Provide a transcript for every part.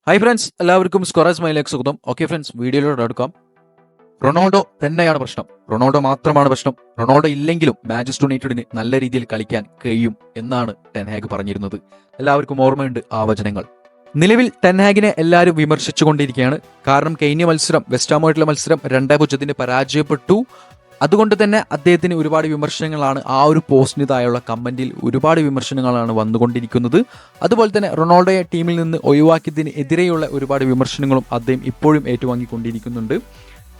Hi friends, എല്ലാവർക്കും scorers മൈലേക്ക് സ്വാഗതം. Okay friends, വീഡിയോയിലൂടെ എടുക്കാം. റൊണാൾഡോ തന്നെയാണ് പ്രശ്നം. റൊണാൾഡോ മാത്രമാണ് പ്രശ്നം. റൊണാൾഡോ ഇല്ലെങ്കിലും മാഞ്ചസ്റ്റർ യുണൈറ്റഡിന് നല്ല രീതിയിൽ കളിക്കാൻ കഴിയും എന്നാണ് ടെൻ ഹാഗ് പറഞ്ഞിരുന്നത്. എല്ലാവർക്കും ഓർമ്മയുണ്ട് ആ വചനങ്ങൾ. നിലവിൽ ടെൻ ഹാഗിനെ എല്ലാവരും വിമർശിച്ചുകൊണ്ടിരിക്കുകയാണ്. കാരണം കഴിഞ്ഞ മത്സരം, വെസ്റ്റാമുമായിട്ടുള്ള മത്സരം 2-0 പരാജയപ്പെട്ടു. അതുകൊണ്ട് തന്നെ അദ്ദേഹത്തിന് ഒരുപാട് വിമർശനങ്ങളാണ് ആ ഒരു പോസ്റ്റിന് താഴെയുള്ള കമന്റിൽ ഒരുപാട് വിമർശനങ്ങളാണ് വന്നുകൊണ്ടിരിക്കുന്നത്. അതുപോലെ തന്നെ റൊണാൾഡോയെ ടീമിൽ നിന്ന് ഒഴിവാക്കിയതിന് എതിരെയുള്ള ഒരുപാട് വിമർശനങ്ങളും അദ്ദേഹം ഇപ്പോഴും ഏറ്റുവാങ്ങിക്കൊണ്ടിരിക്കുന്നുണ്ട്.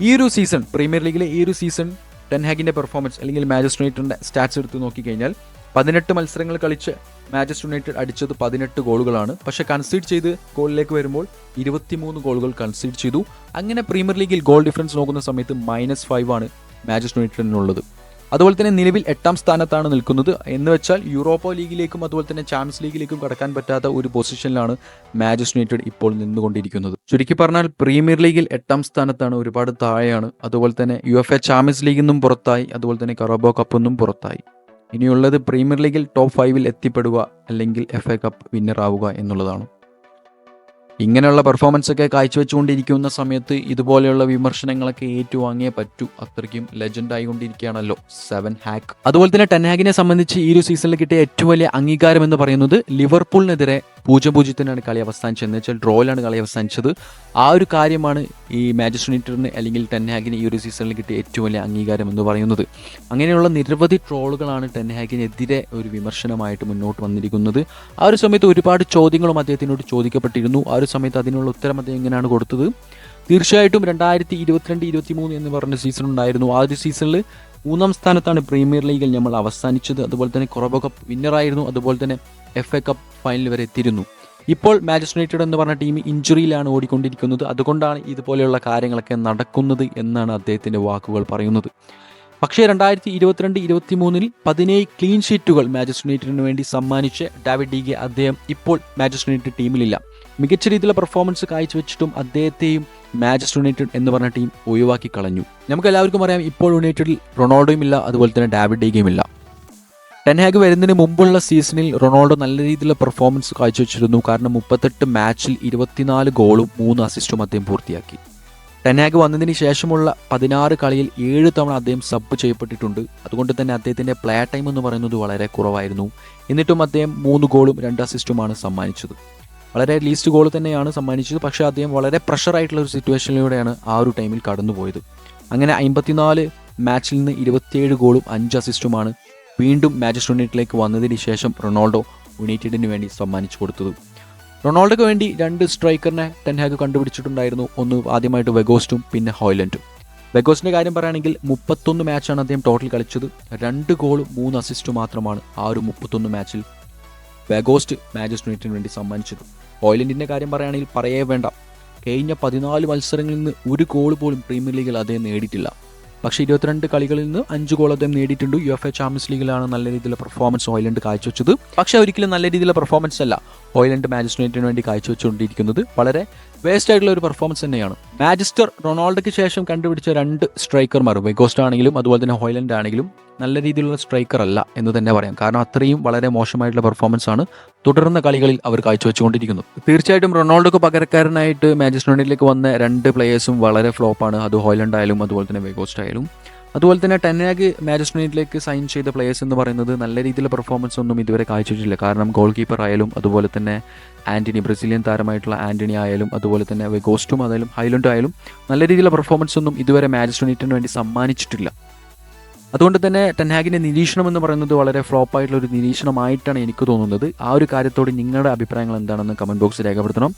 ഈ ഒരു സീസൺ, പ്രീമിയർ ലീഗിലെ ഈ ഒരു സീസൺ ടെൻ ഹാഗിന്റെ പെർഫോമൻസ് അല്ലെങ്കിൽ മാഞ്ചസ്റ്റർ യുണൈറ്റഡിന്റെ സ്റ്റാറ്റ്സ് എടുത്ത് നോക്കിക്കഴിഞ്ഞാൽ 18 മത്സരങ്ങൾ കളിച്ച് മാഞ്ചസ്റ്റർ യുണൈറ്റഡ് അടിച്ചത് 18 ഗോളുകളാണ്. പക്ഷേ കൺസീഡ് ചെയ്ത് ഗോളിലേക്ക് വരുമ്പോൾ 23 ഗോളുകൾ കൺസീഡ് ചെയ്തു. അങ്ങനെ പ്രീമിയർ ലീഗിൽ ഗോൾ ഡിഫറൻസ് നോക്കുന്ന സമയത്ത് -5 ആണ് മാഞ്ചസ്റ്റർ യുണൈറ്റഡിനുള്ളത്. അതുപോലെ തന്നെ നിലവിൽ 8ാം സ്ഥാനത്താണ് നിൽക്കുന്നത്. എന്ന് വെച്ചാൽ യൂറോപ്പ ലീഗിലേക്കും അതുപോലെ തന്നെ ചാമ്പ്യൻസ് ലീഗിലേക്കും കടക്കാൻ പറ്റാത്ത ഒരു പൊസിഷനിലാണ് മാഞ്ചസ്റ്റർ യുണൈറ്റഡ് ഇപ്പോൾ നിന്നുകൊണ്ടിരിക്കുന്നത്. ചുരുക്കി പറഞ്ഞാൽ പ്രീമിയർ ലീഗിൽ 8ാം സ്ഥാനത്താണ്, ഒരുപാട് താഴെയാണ്. അതുപോലെ തന്നെ UEFA ചാമ്പ്യൻസ് ലീഗിൽ നിന്നും പുറത്തായി, അതുപോലെ തന്നെ കറാബോ കപ്പിൽ നിന്നും പുറത്തായി. ഇനിയുള്ളത് പ്രീമിയർ ലീഗിൽ ടോപ്പ് 5 എത്തിപ്പെടുക അല്ലെങ്കിൽ FA കപ്പ് വിന്നർ ആവുക എന്നുള്ളതാണ്. ഇങ്ങനെയുള്ള പെർഫോമൻസ് ഒക്കെ കാഴ്ചവെച്ചുകൊണ്ടിരിക്കുന്ന സമയത്ത് ഇതുപോലെയുള്ള വിമർശനങ്ങളൊക്കെ ഏറ്റുവാങ്ങിയേ പറ്റൂ. അത്രയ്ക്കും ലെജൻഡ് ആയിക്കൊണ്ടിരിക്കുകയാണല്ലോ 7 ഹാഗ്. അതുപോലെ തന്നെ ടെൻ ഹാഗിനെ സംബന്ധിച്ച് ഈ ഒരു സീസണിൽ കിട്ടിയ ഏറ്റവും വലിയ അംഗീകാരം എന്ന് പറയുന്നത് ലിവർപൂളിനെതിരെ 0-0 കളി അവസാനിച്ചത്. എന്ന് വെച്ചാൽ ഡ്രോയിലാണ് കളി അവസാനിച്ചത്. ആ ഒരു കാര്യമാണ് ഈ മാഞ്ചസ്റ്റർ യുണൈറ്റഡിന് അല്ലെങ്കിൽ ടെൻ ഹാഗിന് ഈ ഒരു സീസണിൽ കിട്ടിയ ഏറ്റവും വലിയ അംഗീകാരം എന്ന് പറയുന്നത്. അങ്ങനെയുള്ള നിരവധി ട്രോളുകളാണ് ടെൻ ഹാഗിനെതിരെ ഒരു വിമർശനമായിട്ട് മുന്നോട്ട് വന്നിരിക്കുന്നത്. ആ ഒരു സമയത്ത് ഒരുപാട് ചോദ്യങ്ങളും അദ്ദേഹത്തിനോട് ചോദിക്കപ്പെട്ടിരുന്നു. ആ ഒരു സമയത്ത് അതിനുള്ള ഉത്തരം അദ്ദേഹം ഇങ്ങനെയാണ് കൊടുത്തത്. തീർച്ചയായിട്ടും 2022-23 എന്ന് പറഞ്ഞ സീസൺ ഉണ്ടായിരുന്നു. ആ ഒരു സീസണിൽ 3ാം സ്ഥാനത്താണ് പ്രീമിയർ ലീഗിൽ നമ്മൾ അവസാനിച്ചത്. അതുപോലെ തന്നെ കൊറബോ കപ്പ് വിന്നറായിരുന്നു. അതുപോലെ തന്നെ FA കപ്പ് ഫൈനൽ വരെ എത്തിയിരുന്നു. ഇപ്പോൾ മാഞ്ചസ്റ്റർ യുണൈറ്റഡ് എന്ന് പറഞ്ഞ ടീം ഇഞ്ചുറിയിലാണ് ഓടിക്കൊണ്ടിരിക്കുന്നത്. അതുകൊണ്ടാണ് ഇതുപോലെയുള്ള കാര്യങ്ങളൊക്കെ നടക്കുന്നത് എന്നാണ് അദ്ദേഹത്തിൻ്റെ വാക്കുകൾ പറയുന്നത്. പക്ഷേ 2022-23 17 ക്ലീൻ ഷീറ്റുകൾ മാഞ്ചസ്റ്റർ യുണൈറ്റഡിന് വേണ്ടി സമ്മാനിച്ച ഡേവിഡ് ഡീഗ അദ്ദേഹം ഇപ്പോൾ മാഞ്ചസ്റ്റർ യുണൈറ്റഡ് ടീമിലില്ല. മികച്ച രീതിയിലുള്ള പെർഫോമൻസ് കാഴ്ചവെച്ചിട്ടും അദ്ദേഹത്തെയും മാഞ്ചസ്റ്റർ യുണൈറ്റഡ് എന്ന് പറഞ്ഞ ടീം ഒഴിവാക്കി കളഞ്ഞു. നമുക്ക് എല്ലാവർക്കും അറിയാം, ഇപ്പോൾ യുണൈറ്റഡിൽ റൊണാൾഡോയും ഇല്ല, അതുപോലെ തന്നെ ഡേവിഡ് ഡീഗയും ഇല്ല. ടെൻ ഹാഗ് വരുന്നതിന് മുമ്പുള്ള സീസണിൽ റൊണാൾഡോ നല്ല രീതിയിലുള്ള പെർഫോമൻസ് കാഴ്ചവെച്ചിരുന്നു. കാരണം 38 മാച്ചിൽ 24 ഗോളും 3 അസിസ്റ്റും അദ്ദേഹം പൂർത്തിയാക്കി. ടെൻ ഹാഗ് വന്നതിന് ശേഷമുള്ള 16 കളിയിൽ 7 തവണ അദ്ദേഹം സബ് ചെയ്യപ്പെട്ടിട്ടുണ്ട്. അതുകൊണ്ട് തന്നെ അദ്ദേഹത്തിൻ്റെ പ്ലേ ടൈം എന്ന് പറയുന്നത് വളരെ കുറവായിരുന്നു. എന്നിട്ടും അദ്ദേഹം 3 ഗോളും 2 അസിസ്റ്റുമാണ് സമ്മാനിച്ചത്. വളരെ ലീസ്റ്റ് ഗോൾ തന്നെയാണ് സമ്മാനിച്ചത്. പക്ഷേ അദ്ദേഹം വളരെ പ്രഷറായിട്ടുള്ള ഒരു സിറ്റുവേഷനിലൂടെയാണ് ആ ഒരു ടൈമിൽ കടന്നുപോയത്. അങ്ങനെ 54 മാച്ചിൽ നിന്ന് 27 ഗോളും 5 അസിസ്റ്റുമാണ് വീണ്ടും മാഞ്ചസ്റ്റർ യുണൈറ്റഡിലേക്ക് വന്നതിന് ശേഷം റൊണാൾഡോ യുണൈറ്റഡിന് വേണ്ടി സമ്മാനിച്ചു കൊടുത്തത്. റൊണാൾഡോയ്ക്ക് വേണ്ടി 2 സ്ട്രൈക്കറിനെ ടെൻ ഹാഗ് കണ്ടുപിടിച്ചിട്ടുണ്ടായിരുന്നു. ഒന്ന് ആദ്യമായിട്ട് വെഗോസ്റ്റും പിന്നെ ഹോയ്ലൻഡും. വെഗോസ്റ്റിൻ്റെ കാര്യം പറയുകയാണെങ്കിൽ 31 മാച്ചാണ് അദ്ദേഹം ടോട്ടൽ കളിച്ചത്. 2 ഗോളും 3 അസിസ്റ്റും മാത്രമാണ് ആ ഒരു 31 മാച്ചിൽ വെഗോസ്റ്റ് മാഞ്ചസ്റ്റർ യുണൈറ്റഡിന് വേണ്ടി സമ്മാനിച്ചത്. ഹോയ്ലൻഡിൻ്റെ കാര്യം പറയുകയാണെങ്കിൽ പറയേ വേണ്ട. കഴിഞ്ഞ 14 മത്സരങ്ങളിൽ നിന്ന് 1 ഗോൾ പോലും പ്രീമിയർ ലീഗിൽ അദ്ദേഹം നേടിയിട്ടില്ല. പക്ഷേ 22 കളികളിൽ നിന്ന് 5 ഗോൾ അദ്ദേഹം നേടിയിട്ടുണ്ട്. UEFA ചാമ്പ്യൻസ് ലീഗിലാണ് നല്ല രീതിയിലുള്ള പെർഫോമൻസ് ഹോയ്ലൻഡ് കാഴ്ചവെച്ചത്. പക്ഷേ ഒരിക്കലും നല്ല രീതിയിലുള്ള പെർഫോമൻസ് അല്ല ഹോയ്ലൻഡ് മാഞ്ചസ്റ്റർ യുണൈറ്റഡിന് വേണ്ടി കാഴ്ചവെച്ചുകൊണ്ടിരിക്കുന്നത്. വളരെ വേസ്റ്റ് ആയിട്ടുള്ള ഒരു പെർഫോമൻസ് തന്നെയാണ്. മാഞ്ചസ്റ്റർ റൊണാൾഡോയ്ക്ക് ശേഷം കണ്ടുപിടിച്ച 2 സ്ട്രൈക്കർമാർ, വെഗോസ്റ്റ് ആണെങ്കിലും അതുപോലെ തന്നെ ഹോയ്ലൻഡ് ആണെങ്കിലും നല്ല രീതിയിലുള്ള സ്ട്രൈക്കർ അല്ല എന്ന് തന്നെ പറയാം. കാരണം അത്രയും വളരെ മോശമായിട്ടുള്ള പെർഫോമൻസ് ആണ് തുടർന്ന കളികളിൽ അവർ കാഴ്ചവെച്ചുകൊണ്ടിരിക്കുന്നത്. തീർച്ചയായിട്ടും റൊണാൾഡോക്ക് പകരക്കാരനായിട്ട് മാഞ്ചസ്റ്റർ യുണൈറ്റഡിലേക്ക് വന്ന 2 പ്ലേയേഴ്സും വളരെ ഫ്ലോപ്പാണ്. അത് ഹോയ്ലൻഡ് ആയാലും അതുപോലെ തന്നെ വെഗോസ്റ്റ് ആയാലും. അതുപോലെ തന്നെ ടെൻ ഹാഗ് മാഞ്ചസ്റ്റർ യുണൈറ്റഡിലേക്ക് സൈൻ ചെയ്ത പ്ലേയേഴ്സ് എന്ന് പറയുന്നത് നല്ല രീതിയിലുള്ള പെർഫോമൻസ് ഒന്നും ഇതുവരെ കാഴ്ചവെച്ചിട്ടില്ല. കാരണം ഗോൾ കീപ്പർ ആയാലും അതുപോലെ തന്നെ ആൻ്റണി, ബ്രസീലിയൻ താരമായിട്ടുള്ള ആൻ്റണി ആയാലും അതുപോലെ തന്നെ വെഗോസ്റ്റും ആയാലും ഹൈലൻഡും ആയാലും നല്ല രീതിയിലുള്ള പെർഫോമൻസ് ഒന്നും ഇതുവരെ മാഞ്ചസ്റ്റർ യുണൈറ്റഡിന് വേണ്ടി സമ്മാനിച്ചിട്ടില്ല. അതുകൊണ്ട് തന്നെ ടെൻ ഹാഗിൻ്റെ നിരീക്ഷണം എന്ന് പറയുന്നത് വളരെ ഫ്ലോപ്പായിട്ടുള്ള ഒരു നിരീക്ഷണമായിട്ടാണ് എനിക്ക് തോന്നുന്നത്. ആ ഒരു കാര്യത്തോട് നിങ്ങളുടെ അഭിപ്രായങ്ങൾ എന്താണെന്ന് കമൻറ്റ് ബോക്സിൽ രേഖപ്പെടുത്തണം.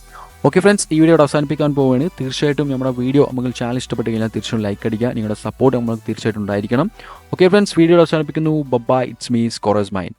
ഓക്കെ ഫ്രണ്ട്സ്, ഈ വീഡിയോ അവസാനിപ്പിക്കാൻ പോവുകയാണ്. തീർച്ചയായിട്ടും നമ്മുടെ വീഡിയോ നമുക്ക് ചാനൽ ഇഷ്ടപ്പെട്ട് കഴിഞ്ഞാൽ തീർച്ചയായും ലൈക്ക് അടിക്കുക. നിങ്ങളുടെ സപ്പോർട്ട് നമുക്ക് തീർച്ചയായിട്ടും ഉണ്ടായിരിക്കണം. ഓക്കെ ഫ്രണ്ട്സ്, വീഡിയോ അവസാനിപ്പിക്കുന്നു. Bye, it's me Scorer's mind.